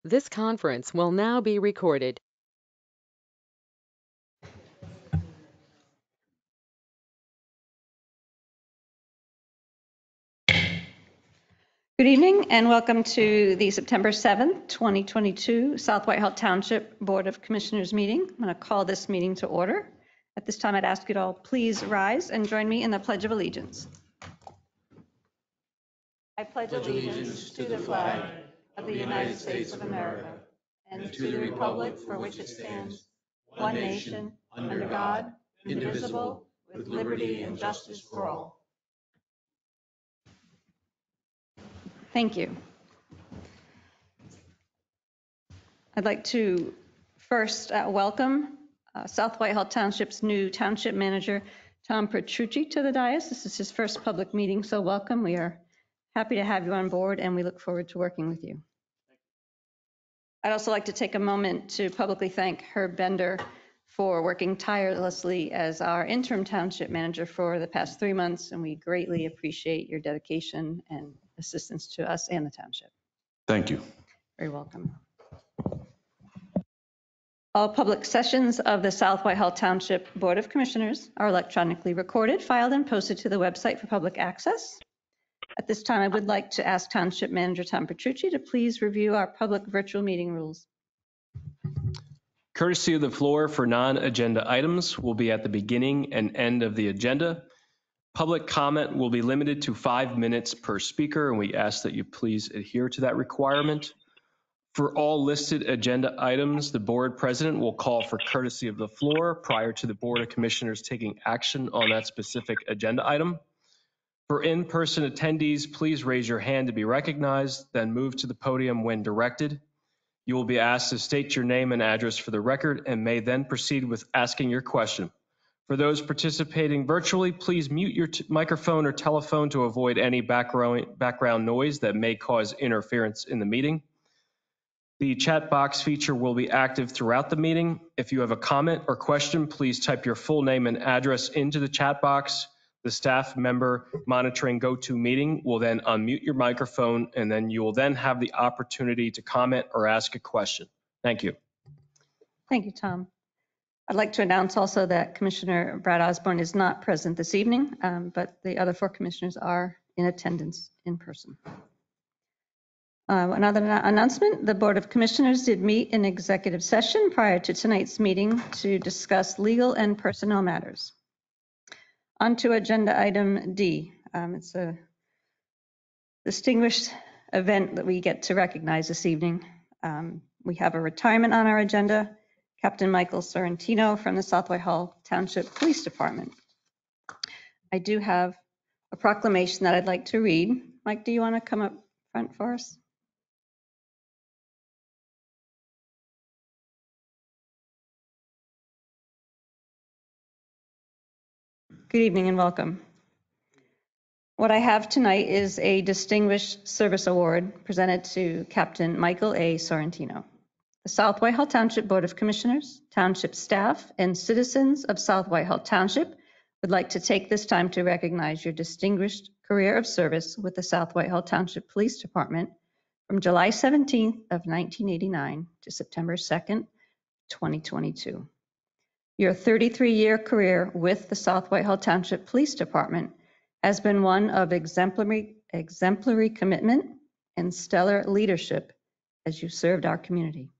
This conference will now be recorded. Good evening and welcome to the September 7th, 2022 South Whitehall Township Board of Commissioners meeting. I'm going to call this meeting to order. At this time, I'd ask you to all please rise and join me in the Pledge of Allegiance. I pledge allegiance to the flag of the United States of America and to the republic for which it stands, one nation, under God, indivisible, with liberty and justice for all. Thank you. I'd like to first welcome South Whitehall Township's new Township Manager, Tom Petrucci, to the dais. This is his first public meeting, so welcome. We are happy to have you on board, and we look forward to working with you. I'd also like to take a moment to publicly thank Herb Bender for working tirelessly as our interim Township Manager for the past 3 months, and we greatly appreciate your dedication and assistance to us and the Township. Thank you. Very welcome. All public sessions of the South Whitehall Township Board of Commissioners are electronically recorded, filed, and posted to the website for public access. At this time, I would like to ask Township Manager Tom Petrucci to please review our public virtual meeting rules. Courtesy of the floor for non-agenda items will be at the beginning and end of the agenda. Public comment will be limited to 5 minutes per speaker, and we ask that you please adhere to that requirement. For all listed agenda items, the board president will call for courtesy of the floor prior to the Board of Commissioners taking action on that specific agenda item. For in-person attendees, please raise your hand to be recognized, then move to the podium when directed. You will be asked to state your name and address for the record and may then proceed with asking your question. For those participating virtually, please mute your microphone or telephone to avoid any background noise that may cause interference in the meeting. The chat box feature will be active throughout the meeting. If you have a comment or question, please type your full name and address into the chat box. The staff member monitoring GoToMeeting will then unmute your microphone, and then you will then have the opportunity to comment or ask a question. Thank you. Thank you, Tom. I'd like to announce also that Commissioner Brad Osborne is not present this evening, but the other 4 commissioners are in attendance in person. Another announcement, the Board of Commissioners did meet in executive session prior to tonight's meeting to discuss legal and personnel matters. On to agenda item D. It's a distinguished event that we get to recognize this evening. We have a retirement on our agenda, Captain Michael Sorrentino from the South Whitehall Township Police Department. I do have a proclamation that I'd like to read. Mike, do you want to come up front for us? Good evening and welcome. What I have tonight is a Distinguished Service Award presented to Captain Michael A. Sorrentino. The South Whitehall Township Board of Commissioners, Township staff, and citizens of South Whitehall Township would like to take this time to recognize your distinguished career of service with the South Whitehall Township Police Department from July 17th of 1989 to September 2nd, 2022. Your 33-year career with the South Whitehall Township Police Department has been one of exemplary commitment and stellar leadership as you served our community.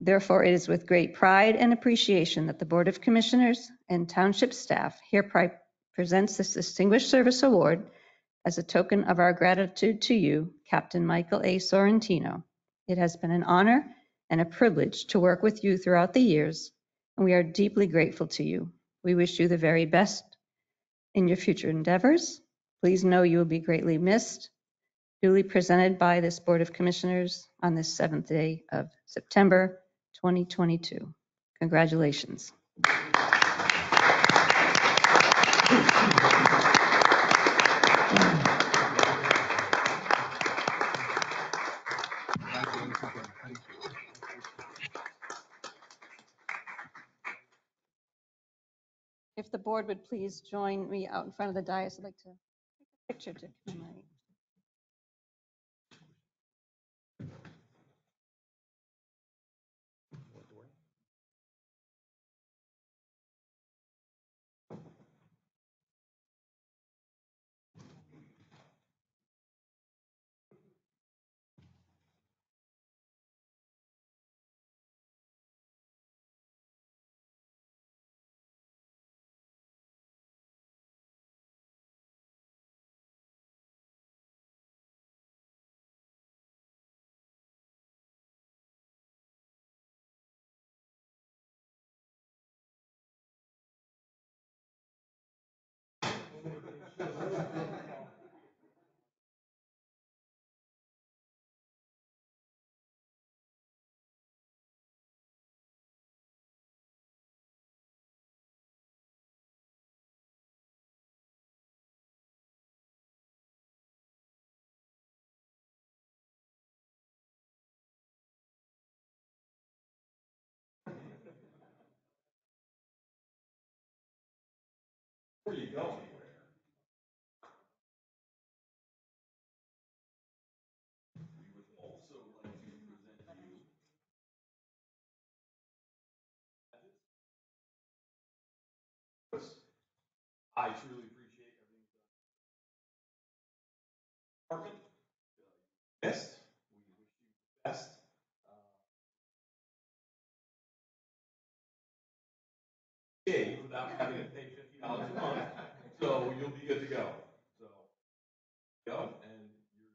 Therefore, it is with great pride and appreciation that the Board of Commissioners and Township staff hereby presents this Distinguished Service Award as a token of our gratitude to you, Captain Michael A. Sorrentino. It has been an honor and a privilege to work with you throughout the years, and we are deeply grateful to you. We wish you the very best in your future endeavors. Please know you will be greatly missed. Duly presented by this Board of Commissioners on this 7th day of September, 2022. Congratulations. If the board would please join me out in front of the dais, I'd like to take a picture to commemorate. I truly appreciate everything department. Best. We wish you the best. Without having to pay $50 a month, so you'll be good to go. So go and you're.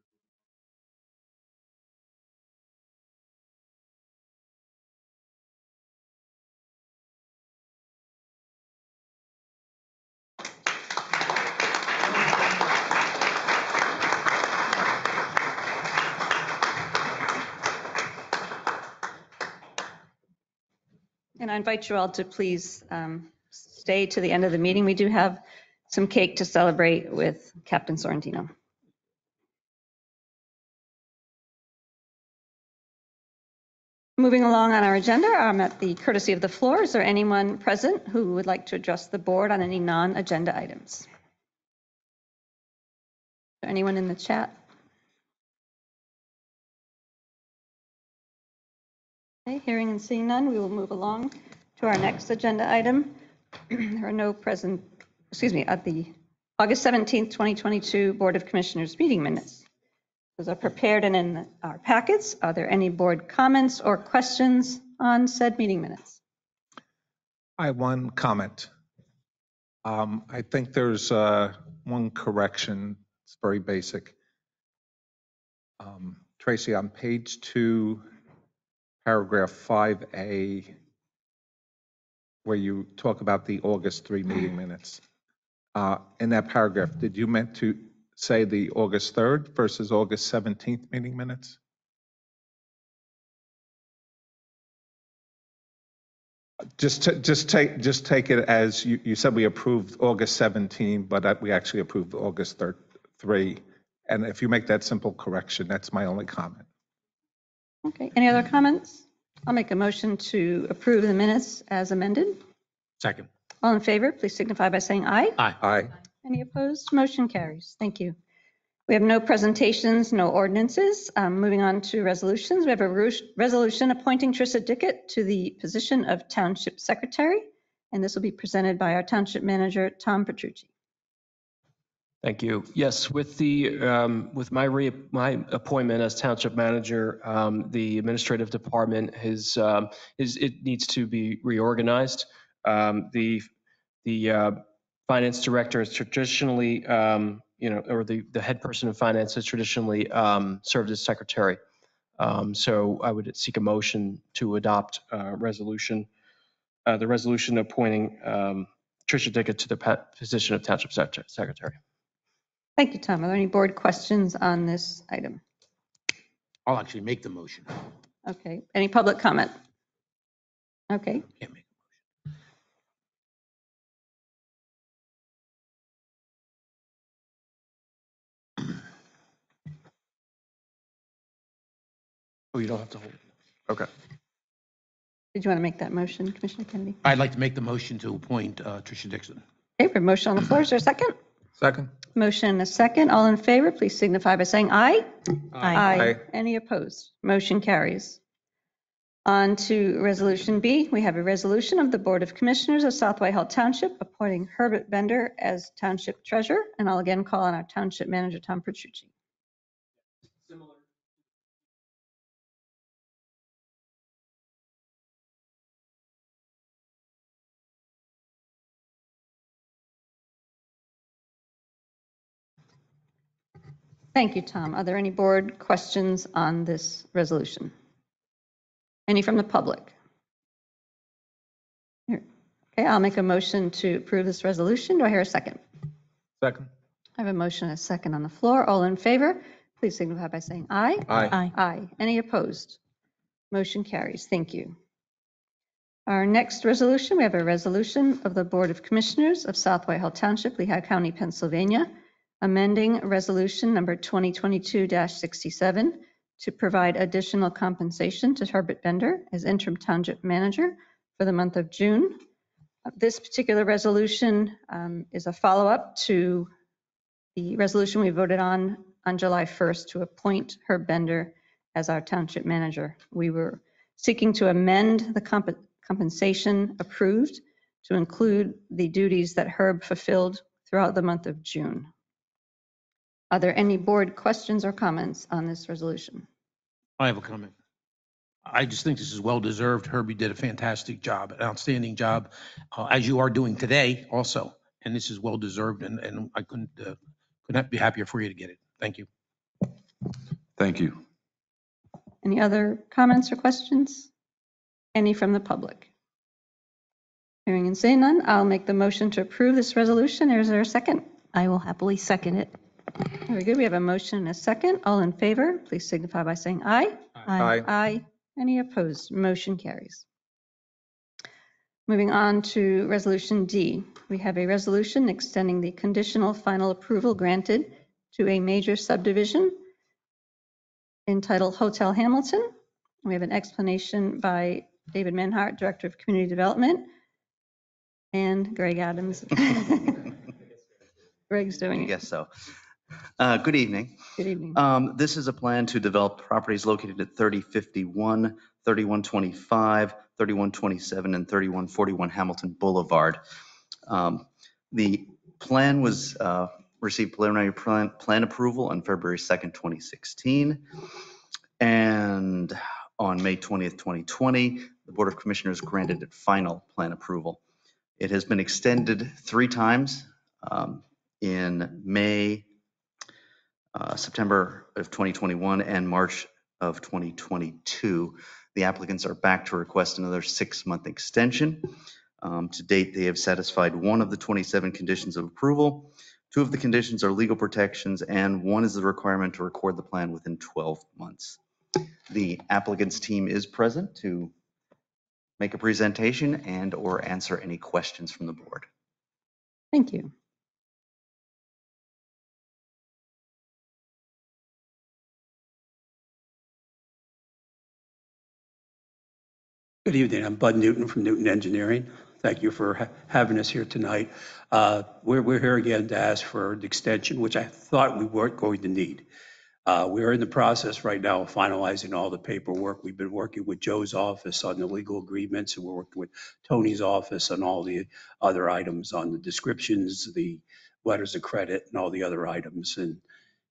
And I invite you all to please stay to the end of the meeting. We do have some cake to celebrate with Captain Sorrentino. Moving along on our agenda, I'm at the courtesy of the floor. Is there anyone present who would like to address the board on any non-agenda items? Is there anyone in the chat? Okay, hearing and seeing none, we will move along to our next agenda item. There are no present, at the August 17th, 2022 Board of Commissioners meeting minutes. Those are prepared and in our packets. Are there any board comments or questions on said meeting minutes? I have one comment. I think there's one correction. It's very basic. Tracy, on page 2, paragraph 5A, where you talk about the August 3 meeting minutes, in that paragraph, did you meant to say the August 3rd versus August 17th meeting minutes? Just take it as you said we approved August 17, but we actually approved August 3. And if you make that simple correction, that's my only comment. Okay, any other comments? I'll make a motion to approve the minutes as amended. Second. All in favor, please signify by saying aye. Aye. Aye. Any opposed? Motion carries. Thank you. We have no presentations, no ordinances. Moving on to resolutions. We have a resolution appointing Tricia Dickett to the position of Township Secretary, and this will be presented by our Township Manager, Tom Petrucci. Thank you. Yes, with my appointment as Township Manager, the administrative department it needs to be reorganized. The finance director is traditionally, or the head person of finance has traditionally served as secretary. So I would seek a motion to adopt the resolution appointing Tricia Dickett to the position of Township Secretary. Thank you, Tom. Are there any board questions on this item? I'll actually make the motion. Okay. Any public comment? Okay. Can't make. Oh, you don't have to hold it. Okay. Did you want to make that motion, Commissioner Kennedy? I'd like to make the motion to appoint Tricia Dixon. Okay, we have a motion on the floor. Is there a second? Second. Motion and a second. All in favor, please signify by saying aye. Aye. Any opposed? Motion carries. On to Resolution B. We have a resolution of the Board of Commissioners of South Whitehall Township appointing Herbert Bender as Township Treasurer. And I'll again call on our Township Manager, Tom Petrucci. Thank you, Tom. Are there any board questions on this resolution? Any from the public? Here. Okay, I'll make a motion to approve this resolution. Do I hear a second? Second. I have a motion and a second on the floor. All in favor, please signify by saying aye. Aye. Aye. Any opposed? Motion carries. Thank you. Our next resolution, we have a resolution of the Board of Commissioners of South Whitehall Township, Lehigh County, Pennsylvania, amending resolution number 2022-67 to provide additional compensation to Herbert Bender as interim township manager for the month of June. This particular resolution is a follow-up to the resolution we voted on July 1st to appoint Herb Bender as our township manager. We were seeking to amend the compensation approved to include the duties that Herb fulfilled throughout the month of June. Are there any board questions or comments on this resolution? I have a comment. I just think this is well-deserved. Herbie did a fantastic job, an outstanding job, as you are doing today also. And this is well-deserved, and I couldn't be happier for you to get it. Thank you. Thank you. Any other comments or questions? Any from the public? Hearing and seeing none, I'll make the motion to approve this resolution. Is there a second? I will happily second it. Very good. We have a motion and a second. All in favor, please signify by saying aye. Aye. Aye. Any opposed? Motion carries. Moving on to Resolution D. We have a resolution extending the conditional final approval granted to a major subdivision entitled Hotel Hamilton. We have an explanation by David Manhart, Director of Community Development, and Greg Adams. Greg's doing I it. guess so. Good evening. Good evening. This is a plan to develop properties located at 3051, 3125, 3127, and 3141 Hamilton Boulevard. The plan was received preliminary plan approval on February 2nd, 2016. And on May 20th, 2020, the Board of Commissioners granted it final plan approval. It has been extended 3 times in May, September of 2021 and March of 2022. The applicants are back to request another 6-month extension. To date, they have satisfied 1 of the 27 conditions of approval. 2 of the conditions are legal protections, and 1 is the requirement to record the plan within 12 months. The applicant's team is present to make a presentation and/or answer any questions from the board. Thank you. Good evening. I'm Bud Newton from Newton Engineering. Thank you for having us here tonight. We're here again to ask for an extension, which I thought we weren't going to need. We're in the process right now of finalizing all the paperwork. We've been working with Joe's office on the legal agreements, and we're working with Tony's office on all the other items on the descriptions, the letters of credit, and all the other items. And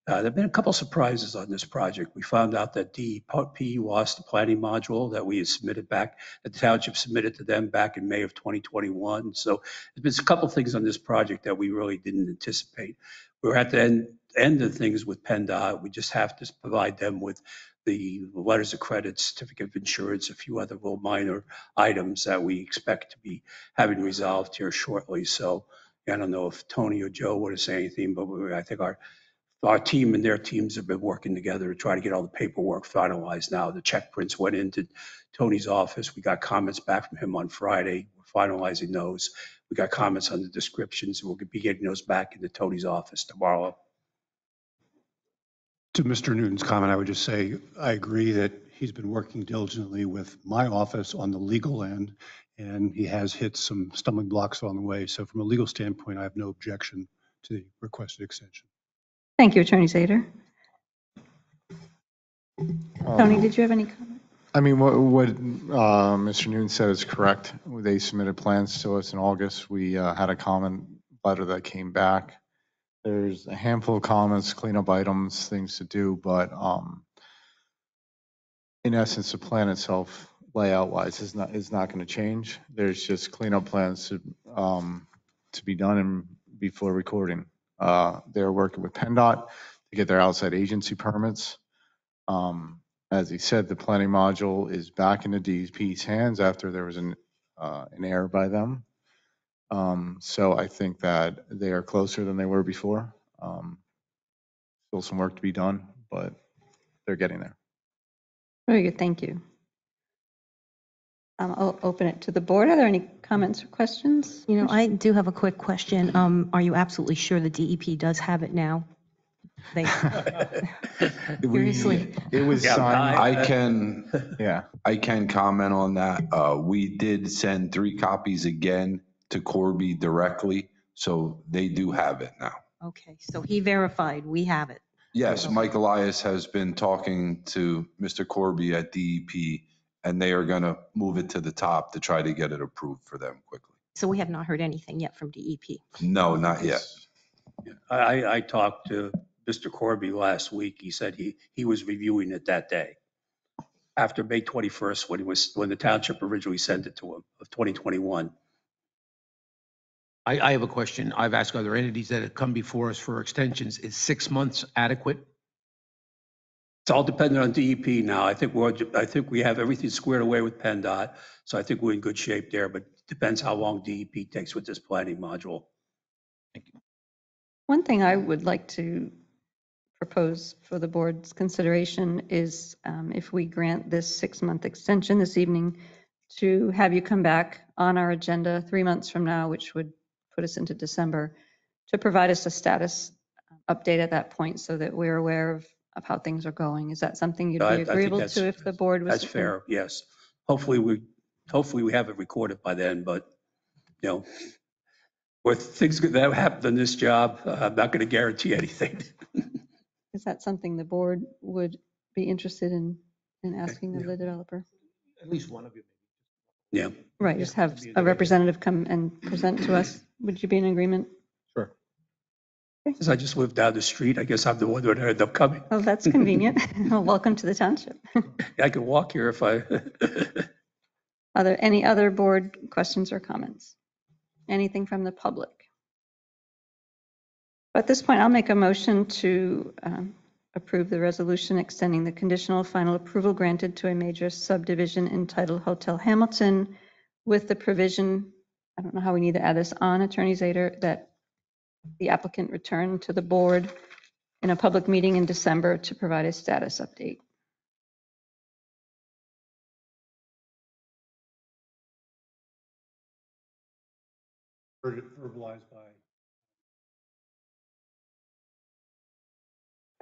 there have been a couple surprises on this project. We found out that DEP lost the planning module that we had submitted back, that the township submitted to them back in May of 2021. So there's been a couple things on this project that we really didn't anticipate. We're at the end of things with PennDOT. We just have to provide them with the letters of credit, certificate of insurance, a few other little minor items that we expect to be having resolved here shortly. So I don't know if Tony or Joe want to say anything, but I think our team and their teams have been working together to try to get all the paperwork finalized now. The check prints went into Tony's office. We got comments back from him on Friday. We're finalizing those. We got comments on the descriptions, and we'll be getting those back into Tony's office tomorrow. To Mr. Newton's comment, I would just say I agree that he's been working diligently with my office on the legal end, and he has hit some stumbling blocks along the way. So from a legal standpoint, I have no objection to the requested extension. Thank you, Attorney Zader. Tony, did you have any comment? I mean, what Mr. Newton said is correct. They submitted plans to us in August. We had a comment letter that came back. There's a handful of comments, cleanup items, things to do, but in essence, the plan itself, layout-wise, is not going to change. There's just cleanup plans to be done before recording. They're working with PennDOT to get their outside agency permits. As he said, the planning module is back in the DEP's hands after there was an error by them. So I think that they are closer than they were before. Still some work to be done, but they're getting there. Very good, thank you. I'll open it to the board. Are there any comments or questions? You know, I do have a quick question. Are you absolutely sure the DEP does have it now? Seriously. It was signed. I can comment on that. We did send 3 copies again to Corby directly, so they do have it now. Okay, so he verified, we have it. Yes, Okay. Mike Elias has been talking to Mr. Corby at DEP, and they are going to move it to the top to try to get it approved for them quickly. So we have not heard anything yet from DEP. No, not yet. I talked to Mr. Corby last week. He said he was reviewing it that day, after May 21st, when the township originally sent it to him, of 2021. I have a question. I've asked other entities that have come before us for extensions. Is 6 months adequate? It's all dependent on DEP now. I think we have everything squared away with PennDOT, so I think we're in good shape there, but it depends how long DEP takes with this planning module. One thing I would like to propose for the board's consideration is if we grant this 6-month extension this evening, to have you come back on our agenda 3 months from now, which would put us into December, to provide us a status update at that point so that we're aware of how things are going. Is that something you'd I be think agreeable to if the board was? That's fair, yes. Hopefully we have it recorded by then, but, you know, with things that happen in this job, I'm not going to guarantee anything. Is that something the board would be interested in asking of the developer? At least one of you. Yeah. Right, just have a representative come and present to us. Would you be in agreement? Sure. Since I just lived down the street, I guess I'm the one that would end up coming. Oh, that's convenient. Well, welcome to the township. I could walk here if I. Are there any other board questions or comments? Anything from the public? At this point, I'll make a motion to approve the resolution extending the conditional final approval granted to a major subdivision entitled Hotel Hamilton with the provision, I don't know how we need to add this on, Attorney Zader, that the applicant return to the board in a public meeting in December to provide a status update. Verbalized by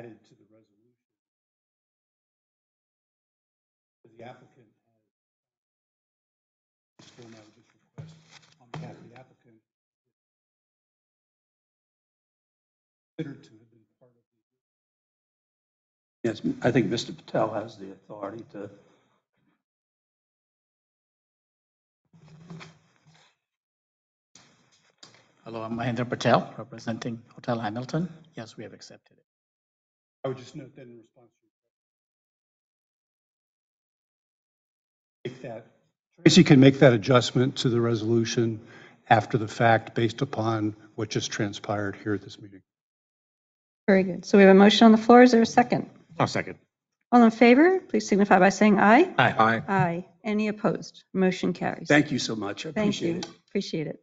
added to the resolution. The applicant has formatted this request on behalf of the applicant. Considered to have been part of the. Yes, I think Mr. Patel has the authority to. Hello, I'm Mahendra Patel, representing Hotel Hamilton. Yes, we have accepted it. I would just note that in response to make that, Tracy can make that adjustment to the resolution after the fact based upon what just transpired here at this meeting. Very good. So we have a motion on the floor. Is there a second? I'll second. All in favor, please signify by saying aye. Aye. Aye. Aye. Any opposed? Motion carries. Thank you so much. I Thank appreciate you. it. Appreciate it.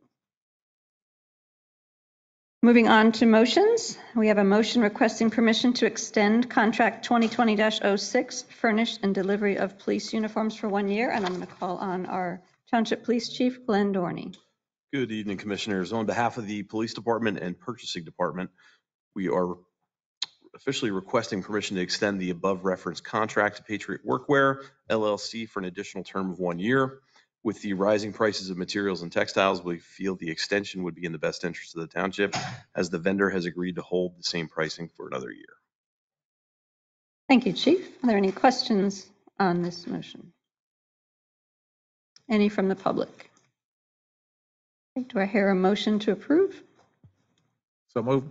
Moving on to motions, we have a motion requesting permission to extend contract 2020-06, furnish and delivery of police uniforms for 1 year. And I'm going to call on our Township Police Chief, Glenn Dorney. Good evening, Commissioners. On behalf of the Police Department and Purchasing Department, we are officially requesting permission to extend the above referenced contract to Patriot Workwear, LLC for an additional term of 1 year. With the rising prices of materials and textiles, we feel the extension would be in the best interest of the township, as the vendor has agreed to hold the same pricing for another year. Thank you, Chief. Are there any questions on this motion? Any from the public? Do I hear a motion to approve? So move.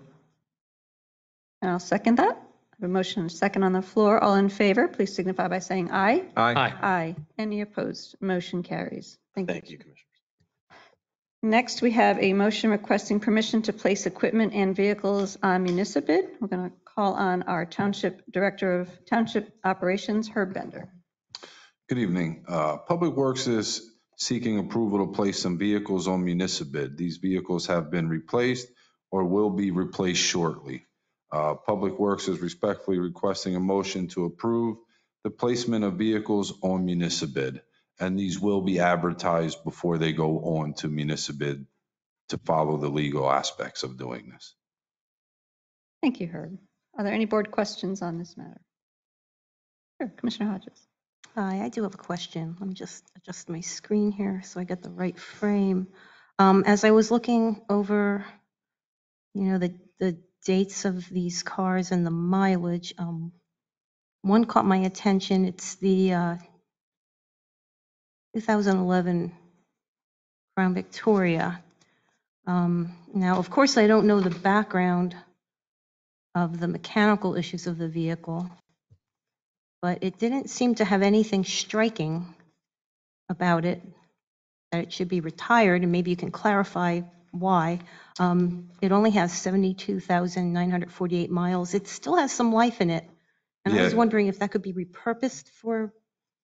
And I'll second that. I have a motion and a second on the floor. All in favor, please signify by saying aye. Aye. Aye. Any opposed? Motion carries. Thank you. Commissioners. Next, we have a motion requesting permission to place equipment and vehicles on municipal bid. We're going to call on our Township Director of Township Operations, Herb Bender. Good evening. Public Works is seeking approval to place some vehicles on municipal bid. These vehicles have been replaced or will be replaced shortly. Public Works is respectfully requesting a motion to approve the placement of vehicles on municipal bid, and these will be advertised before they go on to municipal bid to follow the legal aspects of doing this. Thank you, Herb. Are there any board questions on this matter? Sure, Commissioner Hodges. Hi, I do have a question. Let me just adjust my screen here so I get the right frame. As I was looking over, the dates of these cars and the mileage, one caught my attention. It's the 2011 Crown Victoria. Now, of course, I don't know the background of the mechanical issues of the vehicle, but it didn't seem to have anything striking about it, that it should be retired, and maybe you can clarify why. It only has 72,948 miles. It still has some life in it. And I was Yeah. wondering if that could be repurposed for,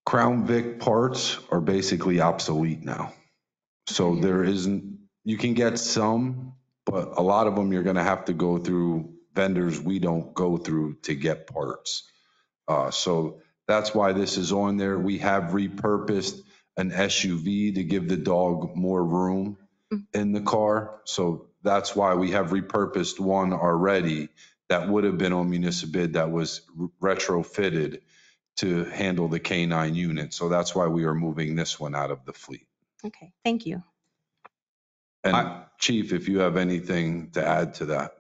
Crown Vic parts are basically obsolete now. So there isn't, you can get some, but a lot of them you're going to have to go through vendors we don't go through to get parts. So that's why this is on there. We have repurposed an SUV to give the dog more room in the car. So that's why we have repurposed one already that would have been on municipal that was retrofitted to handle the K9 unit. So that's why we are moving this one out of the fleet. okay, thank you. And Chief, if you have anything to add to that.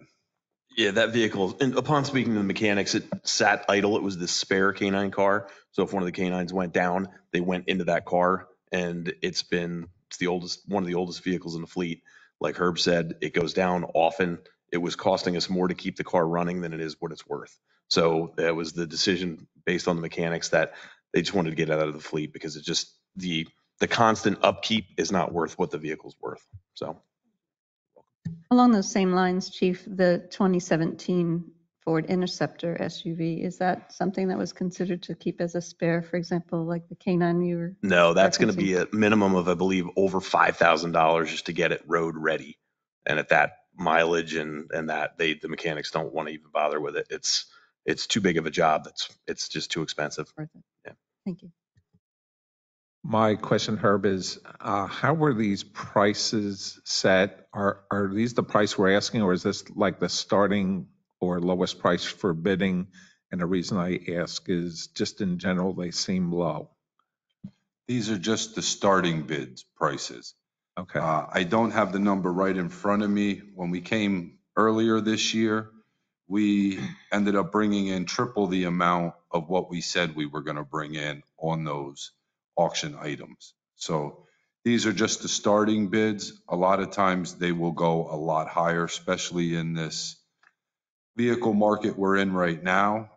Yeah, that vehicle, and upon speaking to the mechanics, it sat idle. It was the spare K9 car. So if one of the K9s went down, they went into that car, and it's the oldest, one of the oldest vehicles in the fleet. Like Herb said, it goes down often. It was costing us more to keep the car running than it is what it's worth. So that was the decision based on the mechanics that they just wanted to get it out of the fleet because it just, the constant upkeep is not worth what the vehicle's worth. So. Along those same lines, Chief, the 2017 Ford Interceptor SUV, is that something that was considered to keep as a spare, for example, like the K9 you were? No, that's going to referencing? be a minimum of, I believe, over $5,000 just to get it road ready. And at that mileage and that, the mechanics don't want to even bother with it. It's too big of a job. It's just too expensive. Worth it. Yeah. Thank you. My question, Herb, is how were these prices set? Are these the price we're asking, or is this like the starting or lowest price for bidding? And the reason I ask is just in general, they seem low. These are just the starting bids prices. Okay. I don't have the number right in front of me. When we came earlier this year, we ended up bringing in triple the amount of what we said we were going to bring in on those auction items. So these are just the starting bids. A lot of times they will go a lot higher, especially in this vehicle market we're in right now.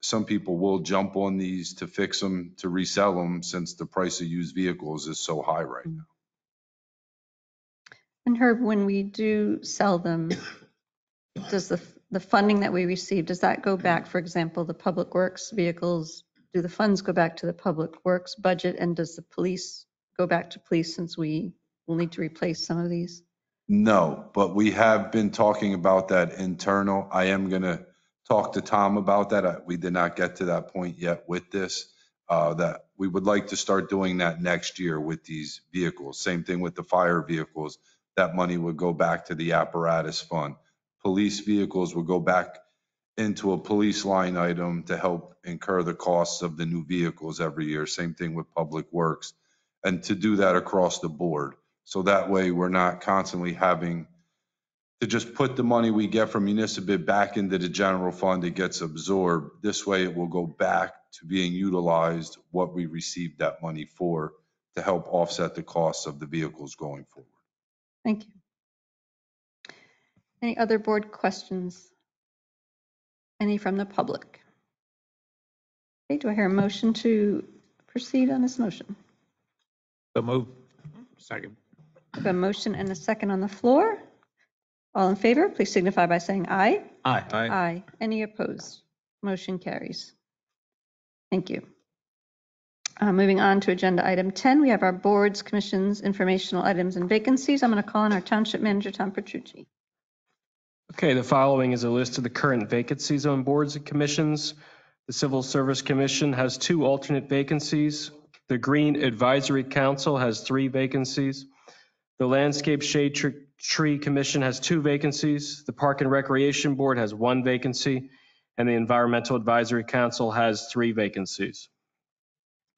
Some people will jump on these to fix them, to resell them, since the price of used vehicles is so high right now. And Herb, when we do sell them, does the funding that we receive, does that go back, for example, the public works vehicles, do the funds go back to the public works budget? And does the police go back to police, since we will need to replace some of these? No, but we have been talking about that internal. I am going to talk to Tom about that. We did not get to that point yet with this, that we would like to start doing that next year with these vehicles. Same thing with the fire vehicles. That money would go back to the apparatus fund. Police vehicles would go back into a police line item to help incur the costs of the new vehicles every year. Same thing with public works. And to do that across the board. So that way we're not constantly having to just put the money we get from municipal back into the general fund. It gets absorbed. This way it will go back to being utilized what we received that money for, to help offset the costs of the vehicles going forward. Thank you. Any other board questions? Any from the public? Okay, do I hear a motion to proceed on this motion? So move. Second. I have a motion and a second on the floor. All in favor, please signify by saying aye. Aye. Aye. Any opposed? Motion carries. Thank you. Moving on to agenda item 10, we have our boards, commissions, informational items, and vacancies. I'm going to call on our township manager, Tom Petrucci. Okay, the following is a list of the current vacancies on boards and commissions. The Civil Service Commission has 2 alternate vacancies. The Green Advisory Council has 3 vacancies. The Landscape Shade Tree Commission has 2 vacancies. The Park and Recreation Board has 1 vacancy. And the Environmental Advisory Council has 3 vacancies.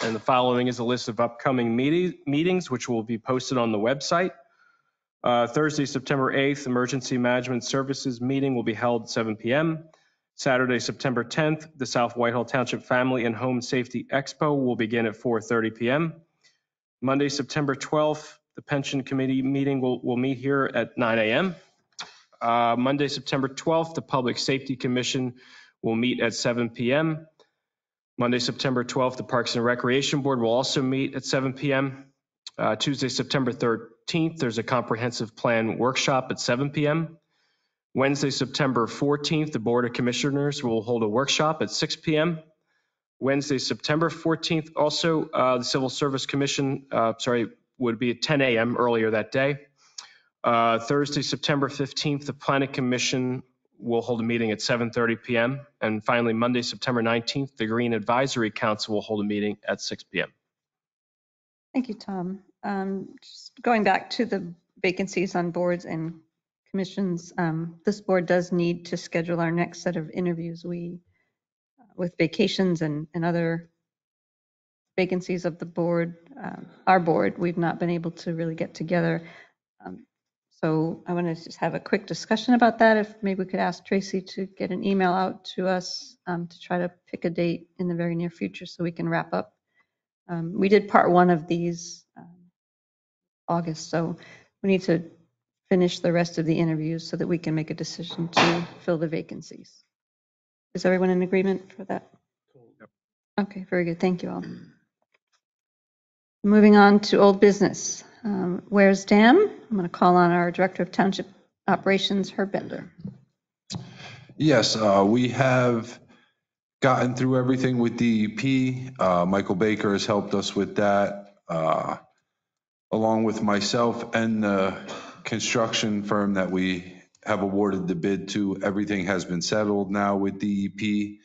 And the following is a list of upcoming meetings, which will be posted on the website. Thursday, September 8th, Emergency Management Services meeting will be held at 7 p.m. Saturday, September 10th, the South Whitehall Township Family and Home Safety Expo will begin at 4:30 p.m. Monday, September 12th, the Pension Committee meeting will meet here at 9 a.m. Monday, September 12th, the Public Safety Commission will meet at 7 p.m. Monday, September 12th, the Parks and Recreation Board will also meet at 7 p.m. Tuesday, September 13th, there's a comprehensive plan workshop at 7 p.m. Wednesday, September 14th, the Board of Commissioners will hold a workshop at 6 p.m. Wednesday, September 14th, also the Civil Service Commission, would be at 10 a.m. earlier that day. Thursday, September 15th, the Planning Commission will hold a meeting at 7:30 p.m. And finally, Monday, September 19th, the Green Advisory Council will hold a meeting at 6 p.m. Thank you, Tom. Just going back to the vacancies on boards and commissions, this board does need to schedule our next set of interviews. With vacations and other vacancies of the board, our board, we've not been able to really get together. So I want to just have a quick discussion about that. If maybe we could ask Tracy to get an email out to us to try to pick a date in the very near future so we can wrap up. We did part one of these August, so we need to finish the rest of the interviews so that we can make a decision to fill the vacancies. Is everyone in agreement for that? Yep. Okay, very good. Thank you all. Moving on to old business. Where's Dan? I'm going to call on our Director of Township Operations, Herb Bender. Yes, we have gotten through everything with DEP. Michael Baker has helped us with that, along with myself and the construction firm that we have awarded the bid to. Everything has been settled now with DEP.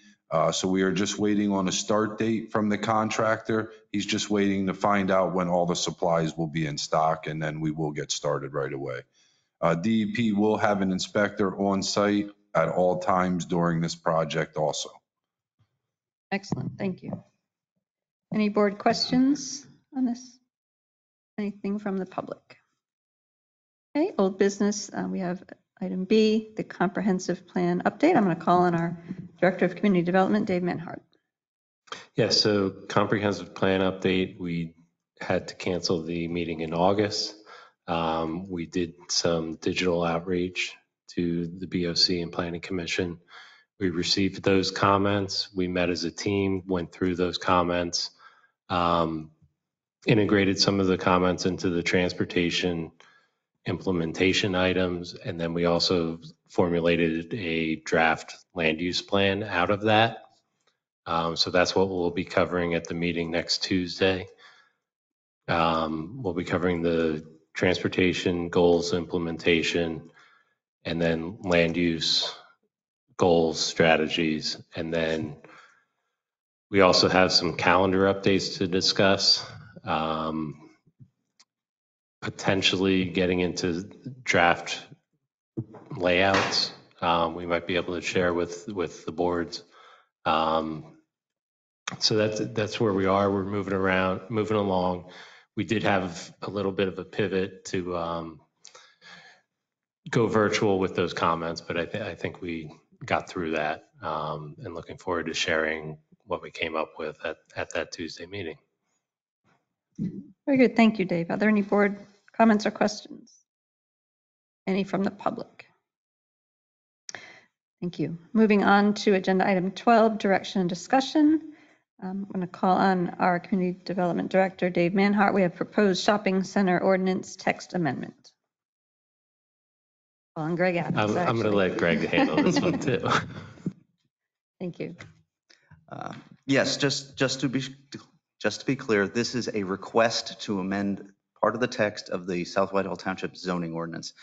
So we are just waiting on a start date from the contractor. He's just waiting to find out when all the supplies will be in stock, and then we will get started right away. DEP will have an inspector on site at all times during this project also. Excellent, thank you. Any board questions on this? Anything from the public? Okay, old business, we have item B, the comprehensive plan update. I'm going to call on our Director of Community Development, Dave Manhart. Yes, so comprehensive plan update, we had to cancel the meeting in August. We did some digital outreach to the BOC and Planning Commission. We received those comments. We met as a team, went through those comments, integrated some of the comments into the transportation implementation items, and then we also formulated a draft land use plan out of that. So that's what we'll be covering at the meeting next Tuesday. We'll be covering the transportation goals implementation, and then land use goals, strategies, and then we also have some calendar updates to discuss. Potentially getting into draft layouts. We might be able to share with the boards. So that's where we are. We're moving along. We did have a little bit of a pivot to go virtual with those comments, but I think we got through that, and looking forward to sharing what we came up with at that Tuesday meeting. Very good, thank you, Dave. Are there any board comments or questions? Any from the public? Thank you. Moving on to agenda item 12, direction and discussion. I'm going to call on our Community Development Director, Dave Manhart. We have proposed shopping center ordinance text amendment. Well, and Greg Adams. I'm going to let Greg handle this one too. Thank you. Yes, just to be clear, this is a request to amend part of the text of the South Whitehall Township zoning ordinance.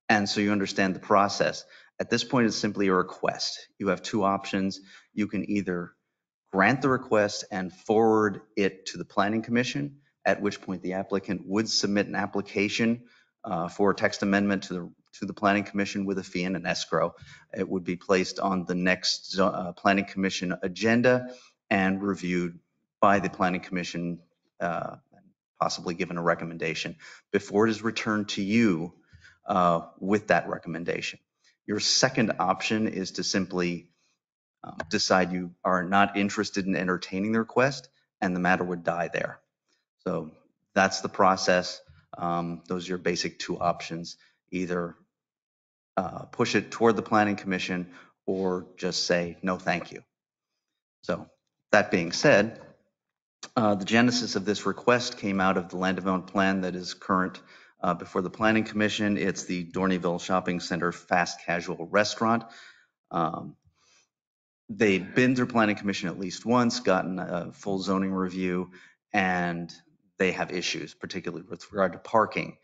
And so you understand the process. At this point, it's simply a request. You have two options. You can either grant the request and forward it to the Planning Commission, at which point the applicant would submit an application for a text amendment to the Planning Commission with a fee and an escrow. It would be placed on the next Planning Commission agenda and reviewed by the Planning Commission, possibly given a recommendation. Before it is returned to you, with that recommendation. Your second option is to simply decide you are not interested in entertaining the request, and the matter would die there. So that's the process. Those are your basic two options. Either push it toward the Planning Commission or just say, no, thank you. So that being said, the genesis of this request came out of the land development plan that is current before the Planning Commission. It's the Dorneyville Shopping Center fast casual restaurant. They've been through Planning Commission at least once, gotten a full zoning review, and they have issues, particularly with regard to parking.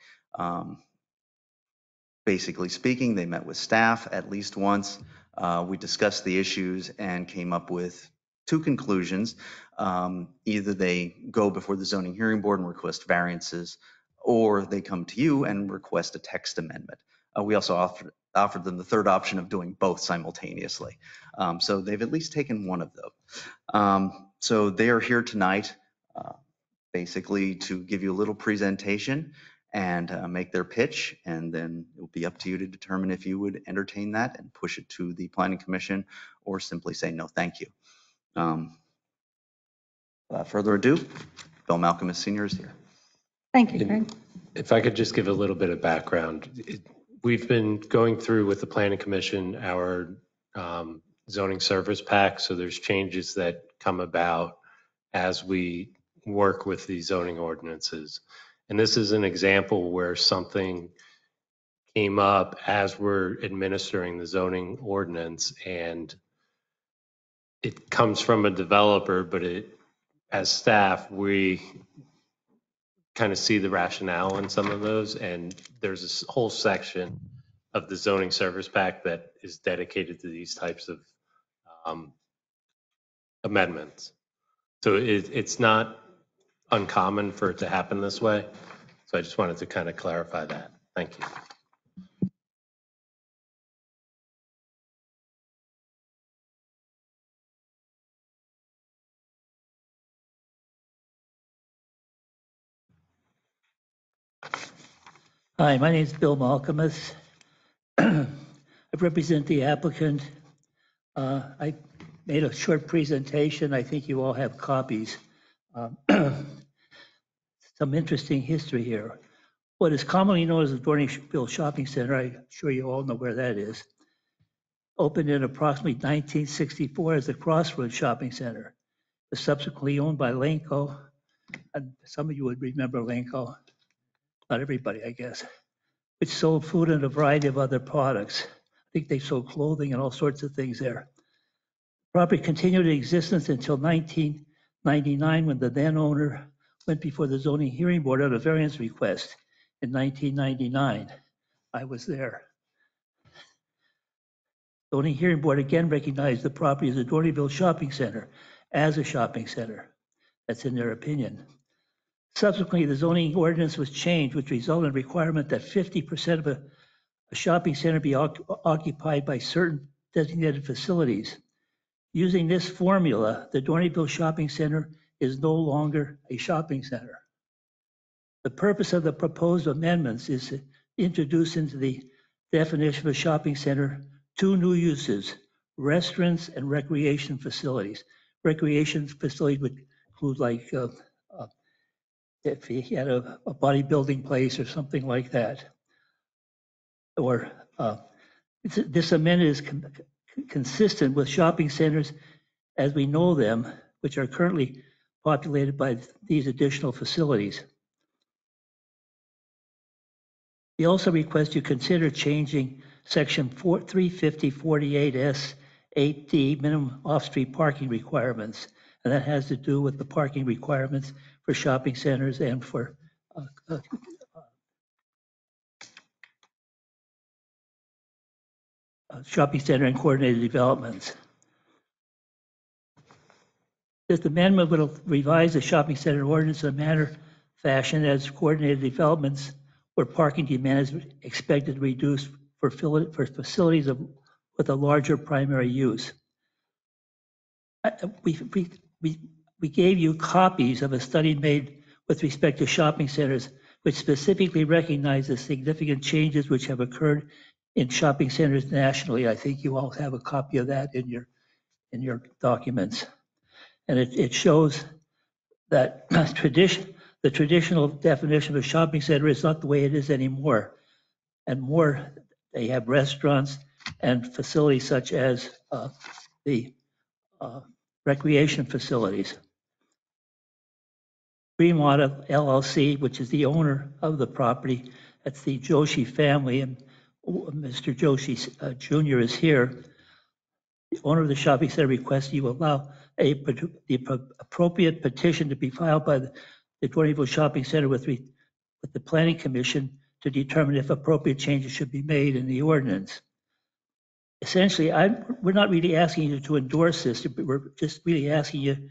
Basically speaking, they met with staff at least once. We discussed the issues and came up with two conclusions. Either they go before the zoning hearing board and request variances, or they come to you and request a text amendment. We also offered them the third option of doing both simultaneously. So they've at least taken one of those. So they are here tonight basically to give you a little presentation and make their pitch, and then it will be up to you to determine if you would entertain that and push it to the Planning Commission or simply say no thank you. Without further ado, Bill Malcolm Sr. is here. Thank you, Craig. If I could just give a little bit of background. We've been going through with the Planning Commission our zoning service pack, so there's changes that come about as we work with the zoning ordinances. And this is an example where something came up as we're administering the zoning ordinance, and it comes from a developer, but as staff, we kind of see the rationale in some of those, and there's this whole section of the zoning service pack that is dedicated to these types of amendments. So it's not uncommon for it to happen this way. So I just wanted to kind of clarify that. Thank you. Hi, my name is Bill Malcolmus. I represent the applicant. I made a short presentation. I think you all have copies. Some interesting history here. What is commonly known as the Dorneyville Shopping Center, I'm sure you all know where that is, opened in approximately 1964 as the Crossroads Shopping Center. It was subsequently owned by Lanco, and some of you would remember Lanco, not everybody, I guess, which sold food and a variety of other products. I think they sold clothing and all sorts of things there. The property continued in existence until 1999, when the then owner went before the zoning hearing board on a variance request in 1999. I was there. The zoning hearing board again recognized the property as a Dorneyville Shopping Center as a shopping center. That's in their opinion. Subsequently, the zoning ordinance was changed, which resulted in a requirement that 50% of a shopping center be occupied by certain designated facilities. Using this formula, the Dorneyville Shopping Center is no longer a shopping center. The purpose of the proposed amendments is to introduce into the definition of a shopping center two new uses: restaurants and recreation facilities. Recreation facilities would include, like, if you had a bodybuilding place or something like that. Or this amendment is consistent with shopping centers as we know them, which are currently populated by these additional facilities. We also request you consider changing section 350-48S 8D minimum off-street parking requirements. And that has to do with the parking requirements for shopping centers and for shopping center and coordinated developments. This amendment will revise the shopping center ordinance in a manner fashion as coordinated developments where parking demand is expected to reduce for facilities with a larger primary use. We gave you copies of a study made with respect to shopping centers, which specifically recognize the significant changes which have occurred in shopping centers nationally. I think you all have a copy of that in your documents. And it shows that the traditional definition of a shopping center is not the way it is anymore. And more, they have restaurants and facilities such as the recreation facilities. Greenwater LLC, which is the owner of the property, that's the Joshi family, and Mr. Joshi Jr. is here. The owner of the shopping center requests you allow the appropriate petition to be filed by the Dorneyville Shopping Center with the Planning Commission to determine if appropriate changes should be made in the ordinance. Essentially, we're not really asking you to endorse this, but we're just really asking you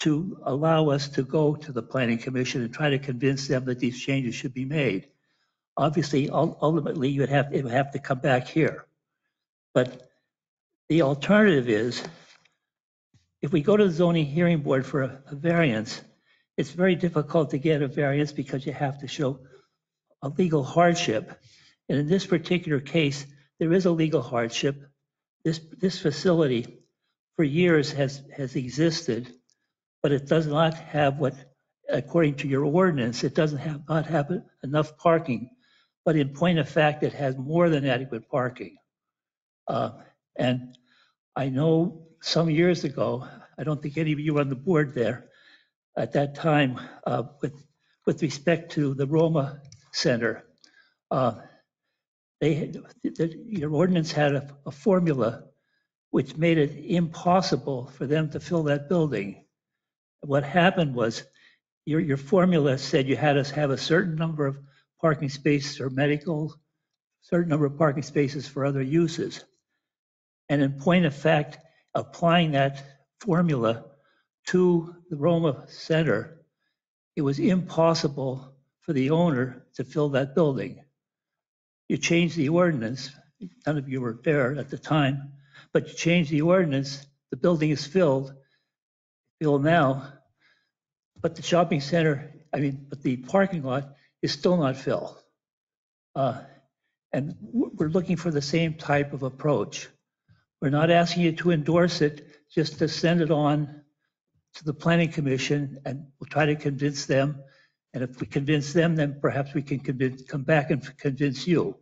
to allow us to go to the Planning Commission and try to convince them that these changes should be made. Obviously, ultimately, it would have to come back here. But the alternative is, if we go to the zoning hearing board for a variance, it's very difficult to get a variance because you have to show a legal hardship. And in this particular case, there is a legal hardship. This facility for years has existed, but it does not have what, according to your ordinance, it doesn't not have enough parking. But in point of fact, it has more than adequate parking. And I know some years ago, I don't think any of you were on the board there at that time, with respect to the Roma Center, your ordinance had a formula which made it impossible for them to fill that building. What happened was your formula said you had to have a certain number of parking spaces for medical, certain number of parking spaces for other uses. And in point of fact, applying that formula to the Roma Center, it was impossible for the owner to fill that building. You changed the ordinance. None of you were there at the time, but you changed the ordinance. The building is filled now, but the shopping center, but the parking lot is still not filled. And we're looking for the same type of approach. We're not asking you to endorse it, just to send it on to the Planning Commission, and we'll try to convince them. And if we convince them, then perhaps we can come back and convince you.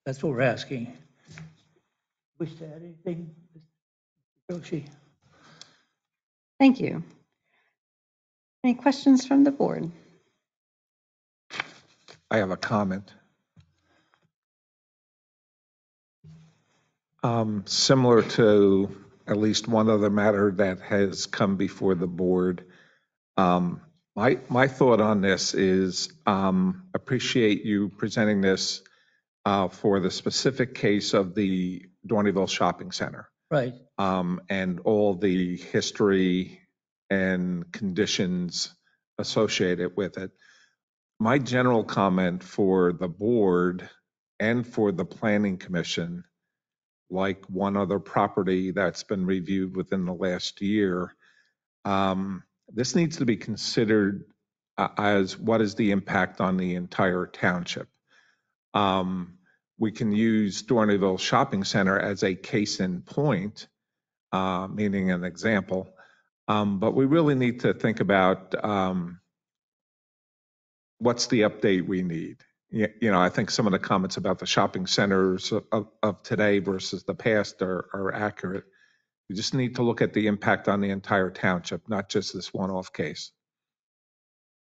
That's what we're asking. Wish to add anything, Mr. Joshi? Thank you. Any questions from the board? I have a comment. Similar to at least one other matter that has come before the board. My thought on this is appreciate you presenting this for the specific case of the Dorneyville Shopping Center. Right. And all the history and conditions associated with it. My general comment for the board and for the Planning Commission, like one other property that's been reviewed within the last year, this needs to be considered as what is the impact on the entire township. We can use Dorneyville Shopping Center as a case in point, meaning an example, but we really need to think about what's the update we need. I think some of the comments about the shopping centers of today versus the past are accurate. We just need to look at the impact on the entire township, not just this one-off case.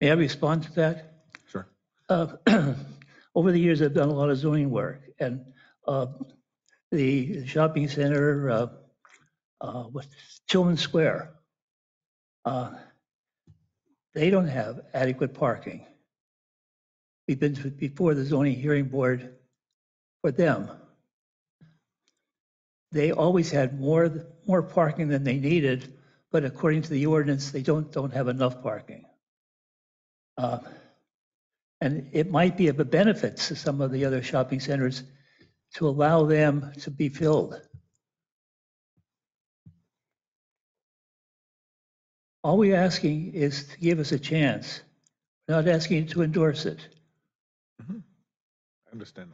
May I respond to that? Sure. Over the years, I've done a lot of zoning work, and the shopping center, with Tillman Square, they don't have adequate parking. We've been before the zoning hearing board for them. They always had more parking than they needed, but according to the ordinance, they don't have enough parking. And it might be of a benefit to some of the other shopping centers to allow them to be filled. All we're asking is to give us a chance. We're not asking you to endorse it. I understand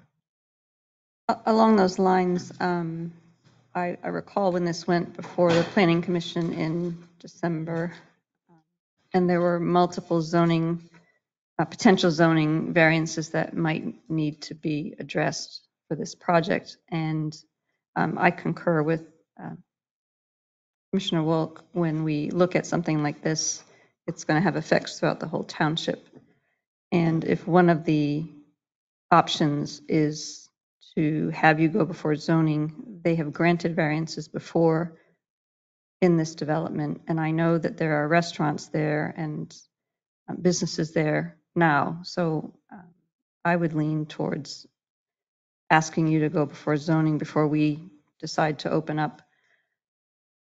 that. Along those lines, I recall when this went before the Planning Commission in December, and there were multiple potential zoning variances that might need to be addressed for this project. And I concur with Commissioner Wilk. When we look at something like this, it's going to have effects throughout the whole township. And if one of the options is to have you go before zoning, they have granted variances before in this development. And I know that there are restaurants there and businesses there now. So I would lean towards asking you to go before zoning before we decide to open up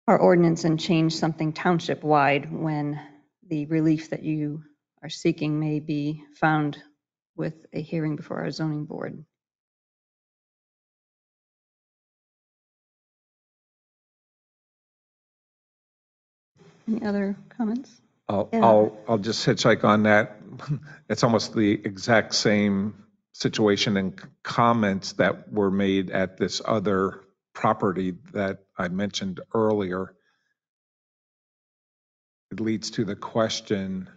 our ordinance and change something township-wide when the relief that you are seeking may be found with a hearing before our zoning board. Any other comments? I'll just hitchhike on that. It's almost the exact same situation and comments that were made at this other property that I mentioned earlier. It leads to the question,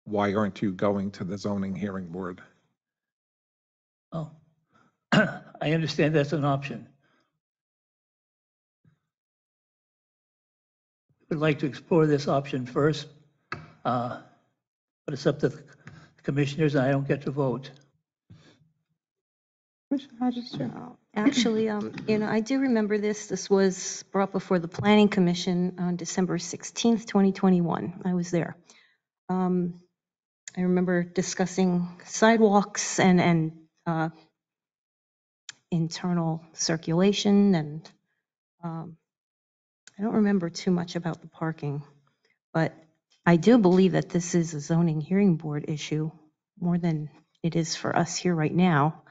why aren't you going to the zoning hearing board? Oh, I understand that's an option. Would like to explore this option first, but it's up to the commissioners, and I don't get to vote. Actually, I do remember this. This was brought before the Planning Commission on December 16th, 2021. I was there. I remember discussing sidewalks and internal circulation, and I don't remember too much about the parking, but I do believe that this is a zoning hearing board issue more than it is for us here right now.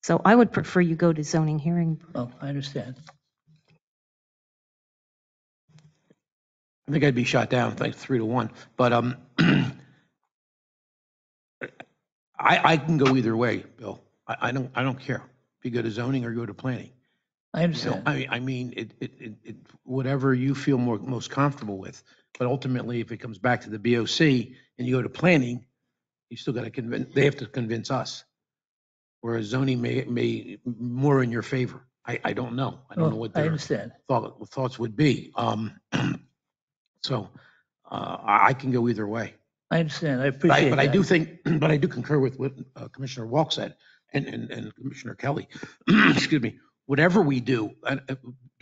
So I would prefer you go to zoning hearing. Oh, I understand. I think I'd be shot down, like 3-1. But I can go either way, Bill. I don't care if you go to zoning or go to planning. I understand. I mean, whatever you feel most comfortable with. But ultimately, if it comes back to the BOC and you go to planning, you still got to convince. They have to convince us. Whereas zoning may more in your favor. I don't know. I don't know what I their understand. thoughts would be. So I can go either way. I understand. I appreciate But that. I do think, but I do concur with what Commissioner Walk said and Commissioner Kelly. Excuse me. Whatever we do,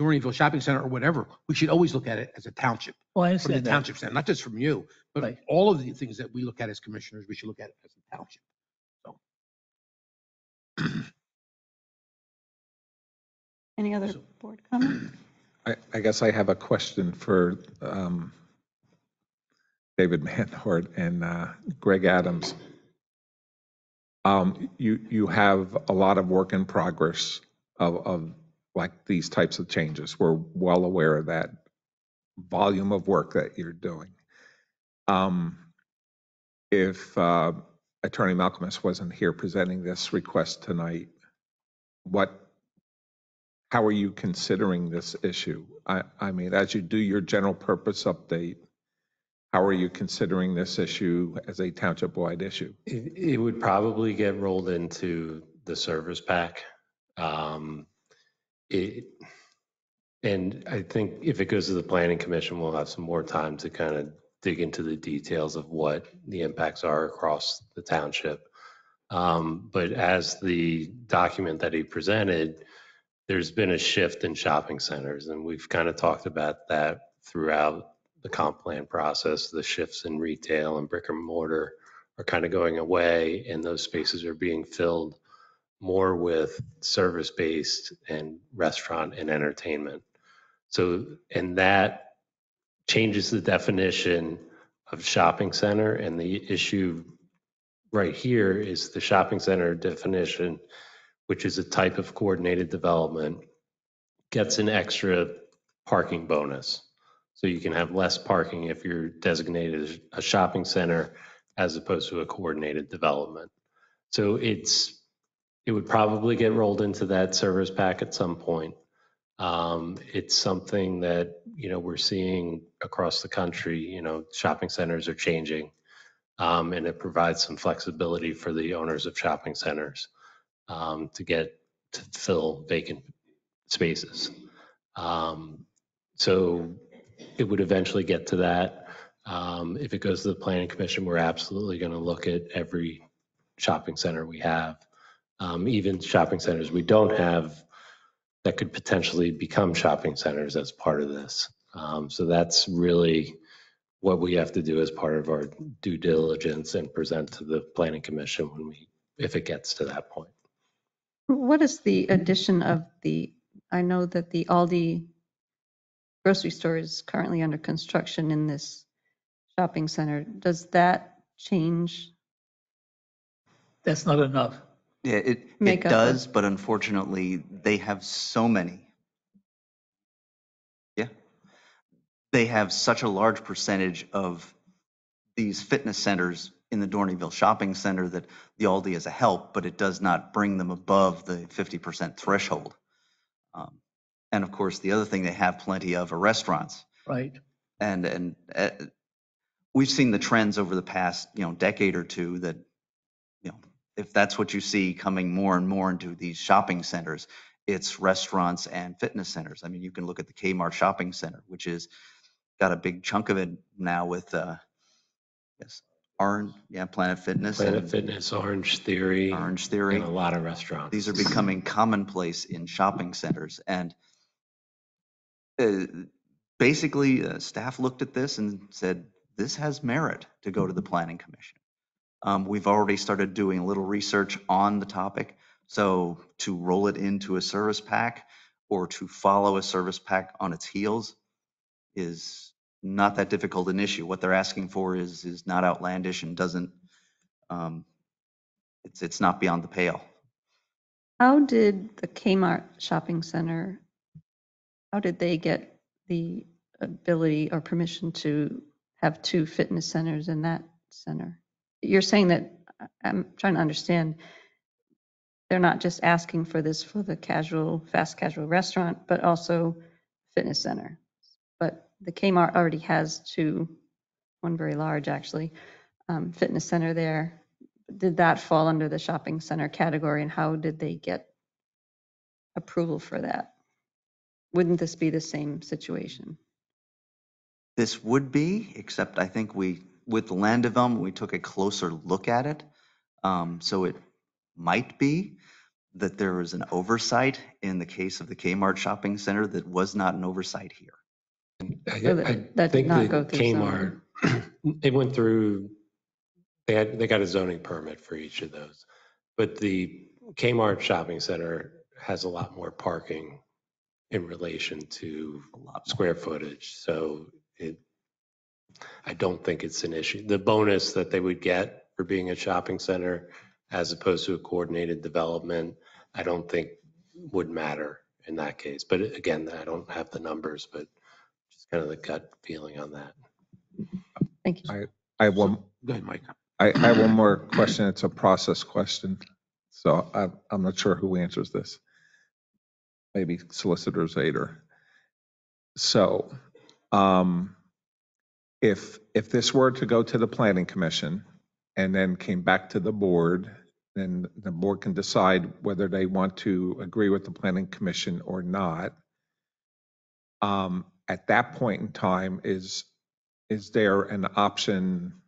Dorneyville Shopping Center or whatever, we should always look at it as a township. Well, I From understand the that. township stand, not just from you, but Right. all of the things that we look at as commissioners, we should look at it as a township. So. Any other board comments? I guess I have a question for David Manhort and Greg Adams. You have a lot of work in progress of like these types of changes. We're well aware of that volume of work that you're doing. If Attorney Malcolmus wasn't here presenting this request tonight, how are you considering this issue? I mean, as you do your general purpose update, how are you considering this issue as a township-wide issue? It would probably get rolled into the service pack. And I think if it goes to the planning commission, we'll have some more time to kind of dig into the details of what the impacts are across the township. But as the document that he presented, there's been a shift in shopping centers, and we've kind of talked about that throughout the comp plan process. The shifts in retail and brick and mortar are kind of going away, and those spaces are being filled more with service-based and restaurant and entertainment. So, and that changes the definition of shopping center, and the issue right here is the shopping center definition, which is a type of coordinated development, gets an extra parking bonus. So you can have less parking if you're designated as a shopping center as opposed to a coordinated development. So it would probably get rolled into that service pack at some point. It's something that, we're seeing across the country, shopping centers are changing. And it provides some flexibility for the owners of shopping centers to fill vacant spaces. So it would eventually get to that. If it goes to the Planning Commission, we're absolutely going to look at every shopping center we have, even shopping centers we don't have that could potentially become shopping centers as part of this. So that's really what we have to do as part of our due diligence and present to the Planning Commission if it gets to that point. What is the addition of I know that the Aldi grocery store is currently under construction in this shopping center. Does that change? That's not enough. Yeah, it Make up does, but unfortunately, they have so many. Yeah. They have such a large percentage of these fitness centers in the Dorneyville Shopping Center that the Aldi is a help, but it does not bring them above the 50% threshold. And of course, the other thing they have plenty of are restaurants. Right. And we've seen the trends over the past, decade or two that, if that's what you see coming more and more into these shopping centers, it's restaurants and fitness centers. I mean, you can look at the Kmart Shopping Center, which is got a big chunk of it now with, Planet Fitness. Planet Fitness, Orange Theory, and a lot of restaurants. These are becoming commonplace in shopping centers. And basically, staff looked at this and said, this has merit to go to the Planning Commission. We've already started doing a little research on the topic. So to roll it into a service pack or to follow a service pack on its heels is not that difficult an issue. What they're asking for is not outlandish and doesn't, it's not beyond the pale. How did the Kmart shopping center, how did they get the ability or permission to have 2 fitness centers in that center? You're saying that, I'm trying to understand, they're not just asking for this for the fast casual restaurant, but also fitness center. But the Kmart already has 2, one very large actually, fitness center there. Did that fall under the shopping center category, and how did they get approval for that? Wouldn't this be the same situation? This would be, except I think with the land development, we took a closer look at it. So it might be that there was an oversight in the case of the Kmart shopping center that was not an oversight here. I that think did not the go through Kmart, it went through, they got a zoning permit for each of those. But the Kmart shopping center has a lot more parking in relation to square footage. So I don't think it's an issue. The bonus that they would get for being a shopping center as opposed to a coordinated development, I don't think would matter in that case. But again, I don't have the numbers, but just kind of the gut feeling on that. Thank you. I have one. Go ahead, Mike. I have one more question. It's a process question. So I'm not sure who answers this. Maybe Solicitor Zader. So if this were to go to the Planning Commission and then came back to the board, then the board can decide whether they want to agree with the Planning Commission or not. At that point in time, is there an option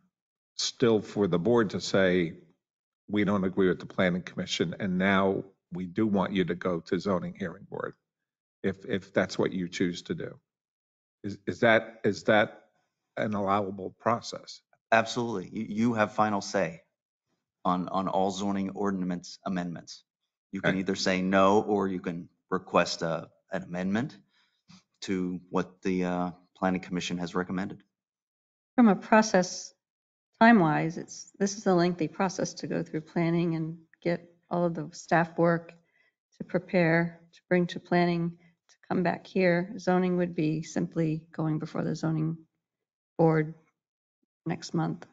still for the board to say, we don't agree with the Planning Commission, and now we do want you to go to zoning hearing board, if that's what you choose to do? Is that an allowable process? Absolutely. You have final say on all zoning ordinance amendments. You can either say no, or you can request an amendment to what the Planning Commission has recommended. From a process time-wise, this is a lengthy process to go through planning and get all of the staff work to prepare, to bring to planning, to come back here. Zoning would be simply going before the zoning board next month.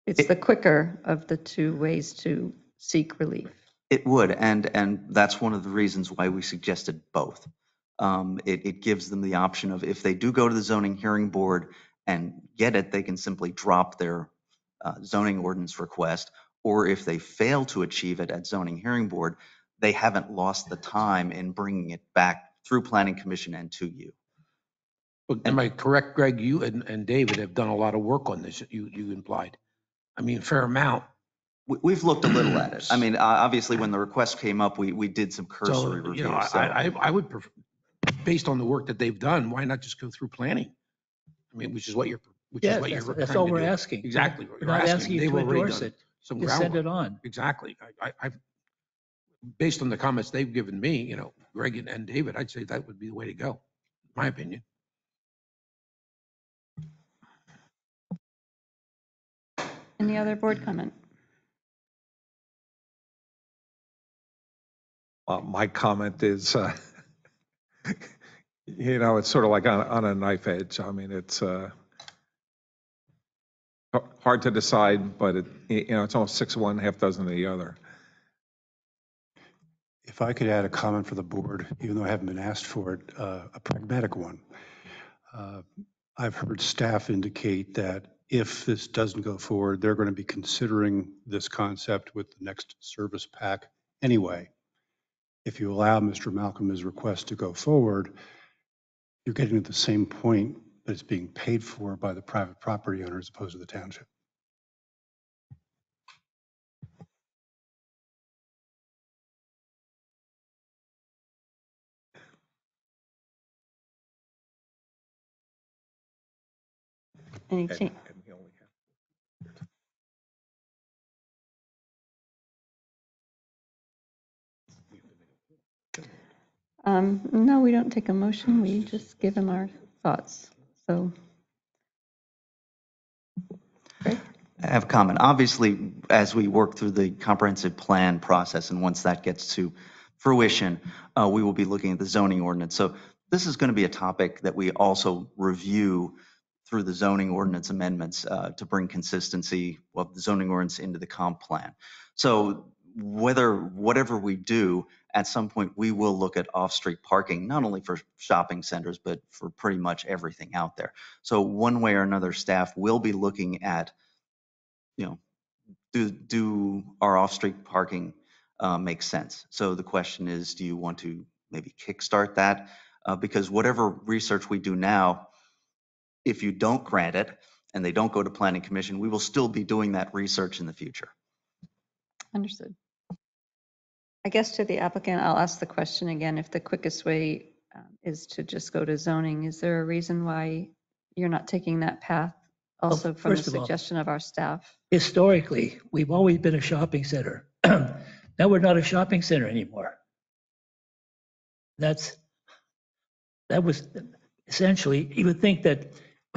It's the quicker of the two ways to seek relief. It would, and that's one of the reasons why we suggested both. It gives them the option of if they do go to the zoning hearing board and get it, they can simply drop their zoning ordinance request, or if they fail to achieve it at zoning hearing board, they haven't lost the time in bringing it back through planning commission and to you. Am I correct, Greg? You and David have done a lot of work on this, you implied. I mean, a fair amount. We've looked a little at it. I mean, obviously, when the request came up, we did some cursory So, reviews. you know, I would prefer, based on the work that they've done, why not just go through planning? I mean, which is what you're Yes, trying that's to all we're do. asking. Exactly. We're not asking you They've to already endorse done it. some Just send groundwork. it on. Exactly. I've, based on the comments they've given me, you know, Greg and David, I'd say that would be the way to go, in my opinion. Any other board comment? My comment is, you know, it's sort of like on a knife edge. I mean, it's hard to decide, but you know, it's almost 6 of one, half dozen of the other. If I could add a comment for the board, even though I haven't been asked for it, a pragmatic one. I've heard staff indicate that if this doesn't go forward, they're going to be considering this concept with the next service pack anyway. If you allow Mr. Malcolm's request to go forward, you're getting to the same point, but it's being paid for by the private property owner as opposed to the township. Any change? No, we don't take a motion. We just give them our thoughts. So, Greg? I have a comment. Obviously, as we work through the comprehensive plan process, and once that gets to fruition, we will be looking at the zoning ordinance. So this is going to be a topic that we also review through the zoning ordinance amendments to bring consistency of the zoning ordinance into the comp plan. So whatever we do, at some point, we will look at off-street parking, not only for shopping centers, but for pretty much everything out there. So one way or another, staff will be looking at, you know, do our off-street parking make sense? So the question is, do you want to maybe kickstart that? Because whatever research we do now, if you don't grant it and they don't go to planning commission, we will still be doing that research in the future. Understood. I guess to the applicant, I'll ask the question again. If the quickest way is to just go to zoning, is there a reason why you're not taking that path? Also from the first of all, suggestion of our staff. Historically, we've always been a shopping center. Now we're not a shopping center anymore. That was essentially, you would think that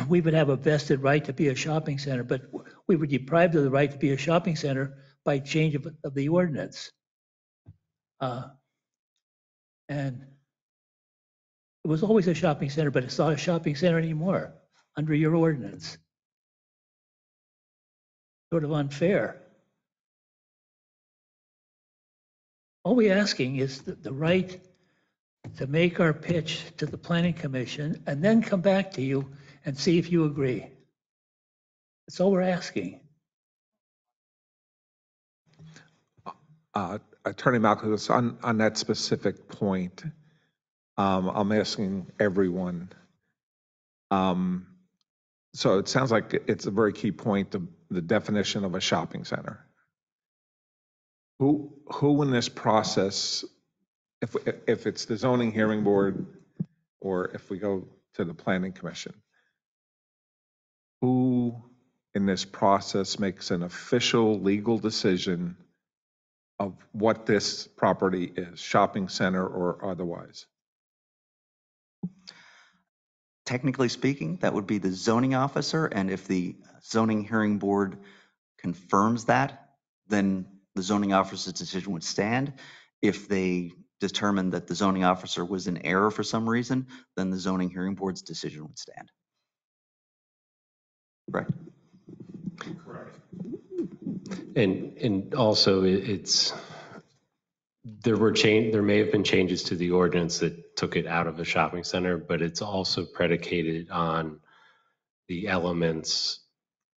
we would have a vested right to be a shopping center, but we were deprived of the right to be a shopping center by change of the ordinance. And it was always a shopping center, but it's not a shopping center anymore under your ordinance. Sort of unfair. All we're asking is the right to make our pitch to the planning commission and then come back to you and see if you agree. That's all we're asking. Attorney Malcolm, on that specific point, I'm asking everyone. So it sounds like it's a very key point, the definition of a shopping center. Who in this process, if it's the zoning hearing board or if we go to the planning commission, who in this process makes an official legal decision of what this property is, shopping center or otherwise? Technically speaking, that would be the zoning officer, and if the zoning hearing board confirms that, then the zoning officer's decision would stand. If they determined that the zoning officer was in error for some reason, then the zoning hearing board's decision would stand. Correct? And also there may have been changes to the ordinance that took it out of a shopping center, but it's also predicated on the elements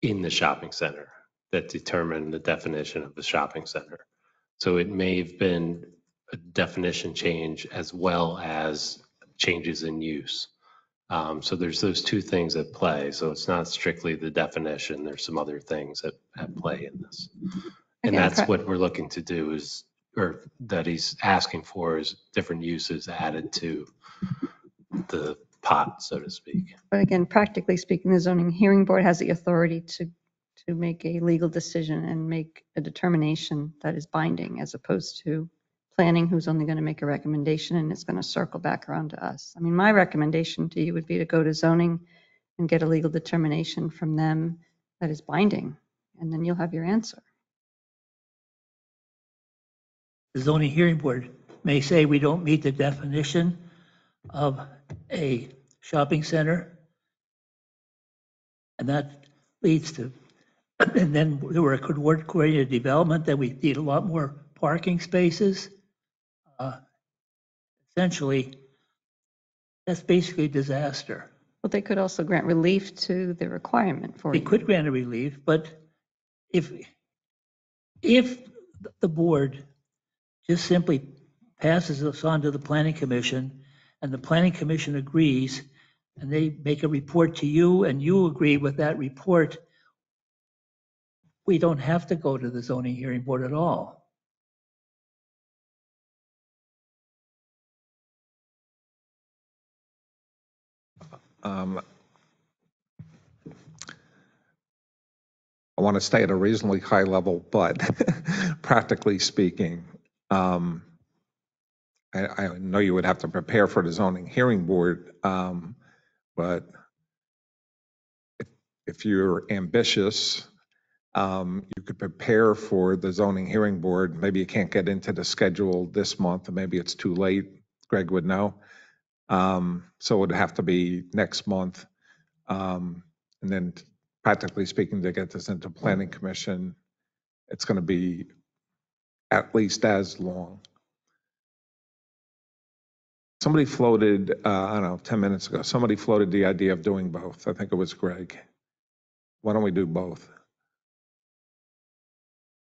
in the shopping center that determine the definition of the shopping center. So it may have been a definition change as well as changes in use. So there's those two things at play. So it's not strictly the definition. There's some other things at play in this. And that's what we're looking to do or that he's asking for is different uses added to the pot, so to speak. But again, practically speaking, the zoning hearing board has the authority to make a legal decision and make a determination that is binding, as opposed to planning, who's only going to make a recommendation and it's going to circle back around to us. I mean, my recommendation to you would be to go to zoning and get a legal determination from them that is binding, and then you'll have your answer. The zoning hearing board may say we don't meet the definition of a shopping center. And that leads to, and then there were coordinated development that we need a lot more parking spaces. Essentially, that's basically disaster. But they could also grant relief to the requirement for They you. could grant a relief, but if the board just simply passes this on to the planning commission and the planning commission agrees and they make a report to you and you agree with that report, we don't have to go to the zoning hearing board at all. I want to stay at a reasonably high level, but practically speaking, I know you would have to prepare for the zoning hearing board, but if you're ambitious, you could prepare for the zoning hearing board. Maybe you can't get into the schedule this month, or maybe it's too late. Greg would know. So it would have to be next month. And then practically speaking, to get this into planning commission, it's going to be at least as long. Somebody floated, I don't know, 10 minutes ago, somebody floated the idea of doing both. I think it was Greg. Why don't we do both?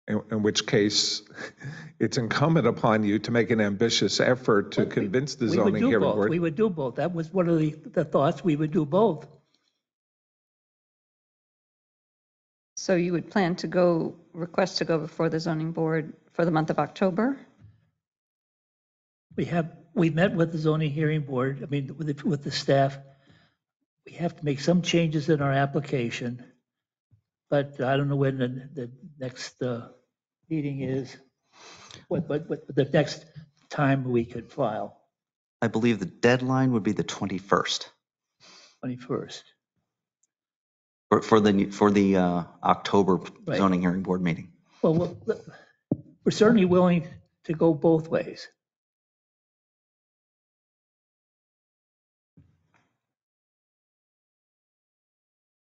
In which case, it's incumbent upon you to make an ambitious effort to convince the zoning hearing board. We would do both. That was one of the thoughts. We would do both. So you would plan to request to go before the zoning board for the month of October? We met with the zoning hearing board, I mean, with the staff. We have to make some changes in our application, but I don't know when the next meeting is, what the next time we could file. I believe the deadline would be the 21st. 21st. For the October zoning hearing board meeting. Well, we're certainly willing to go both ways.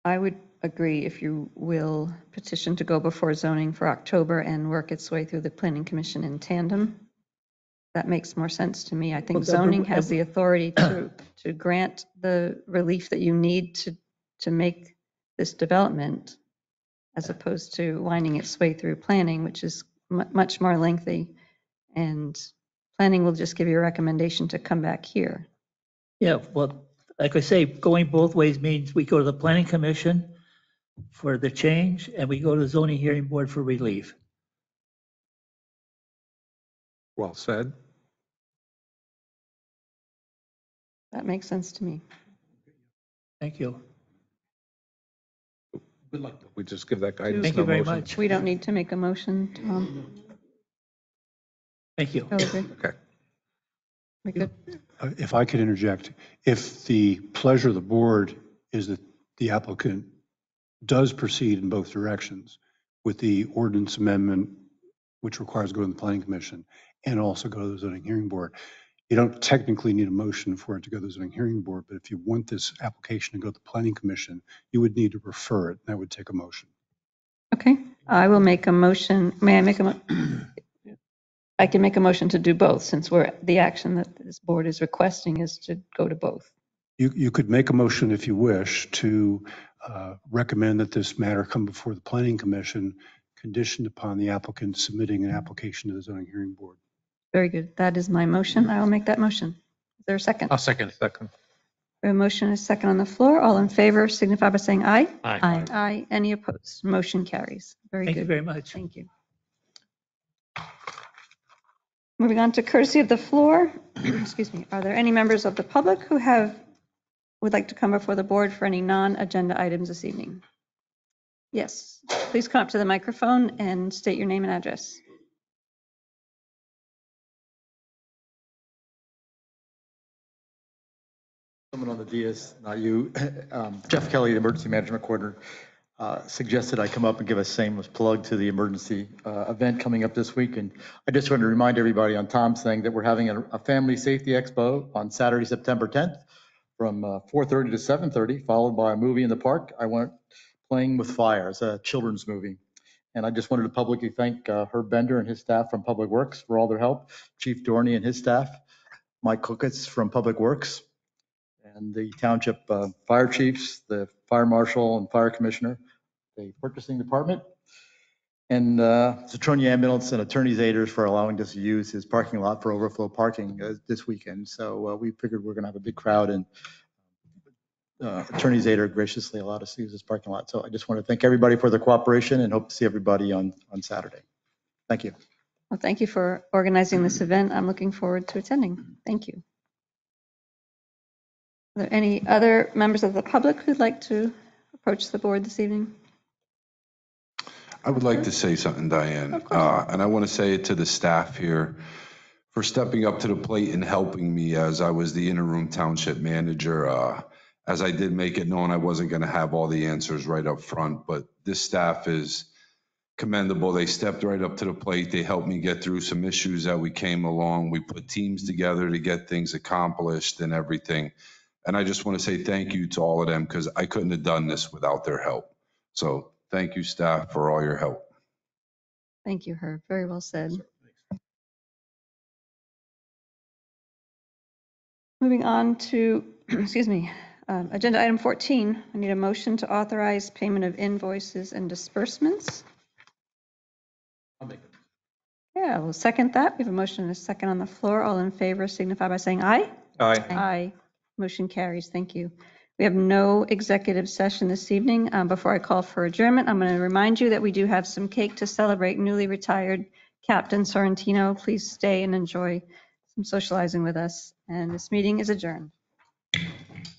I would agree if you will petition to go before zoning for October and work its way through the planning commission in tandem. That makes more sense to me. I think zoning has the authority to grant the relief that you need to make this development, as opposed to winding its way through planning, which is much more lengthy. And planning will just give you a recommendation to come back here. Yeah, well, like I say, going both ways means we go to the planning commission for the change and we go to the zoning hearing board for relief. Well said. That makes sense to me. Thank you. Good luck. We just give that guidance. Thank you very much. We don't need to make a motion, Tom. Thank you. Okay. We good? If I could interject, if the pleasure of the board is that the applicant does proceed in both directions with the ordinance amendment which requires to go to the planning commission and also go to the zoning hearing board. You don't technically need a motion for it to go to the zoning hearing board, but if you want this application to go to the planning commission, you would need to refer it. That would take a motion. Okay, I will make a motion. May I make a I can make a motion to do both since the action that this board is requesting is to go to both. You could make a motion if you wish to recommend that this matter come before the planning commission, conditioned upon the applicant submitting an application to the zoning hearing board. Very good. That is my motion. I will make that motion. Is there a second? I'll second. Second. We have a motion and a second on the floor. All in favor signify by saying aye. Aye. Aye. Any opposed? Motion carries. Very Thank you good. very much. Thank you. Moving on to courtesy of the floor. Excuse me. Are there any members of the public who would like to come before the board for any non-agenda items this evening? Yes. Please come up to the microphone and state your name and address. Someone on the dais, not you. Jeff Kelly, the Emergency Management Coordinator, suggested I come up and give a shameless plug to the emergency event coming up this week. And I just want to remind everybody on Tom's thing that we're having a Family Safety Expo on Saturday, September 10th from 4:30 to 7:30, followed by a movie in the park. I went Playing with Fire. It's a children's movie. And I just wanted to publicly thank Herb Bender and his staff from Public Works for all their help, Chief Dorney and his staff, Mike Cookitz from Public Works, and the Township fire chiefs, the fire marshal and fire commissioner, the purchasing department, and Citronia Ambulance and attorney's aiders for allowing us to use his parking lot for overflow parking this weekend. So we figured we're going to have a big crowd, and attorney's aider graciously allowed us to use this parking lot. So I just want to thank everybody for their cooperation and hope to see everybody on Saturday. Thank you. Well, thank you for organizing this event. I'm looking forward to attending. Thank you. Are there any other members of the public who'd like to approach the board this evening? I would like to say something, Diane, and I want to say it to the staff here for stepping up to the plate and helping me as I was the interim township manager, as I did make it known I wasn't going to have all the answers right up front, but this staff is commendable. They stepped right up to the plate. They helped me get through some issues that we came along. We put teams together to get things accomplished and everything. And I just want to say thank you to all of them because I couldn't have done this without their help. So thank you, staff, for all your help. Thank you, Herb. Very well said. Moving on to, excuse me, agenda item 14. I need a motion to authorize payment of invoices and disbursements. I'll make it. Yeah, we'll second that. We have a motion and a second on the floor. All in favor signify by saying aye. Aye. Aye. Motion carries. Thank you. We have no executive session this evening. Before I call for adjournment, I'm going to remind you that we do have some cake to celebrate newly retired Captain Sorrentino. Please stay and enjoy some socializing with us. And this meeting is adjourned.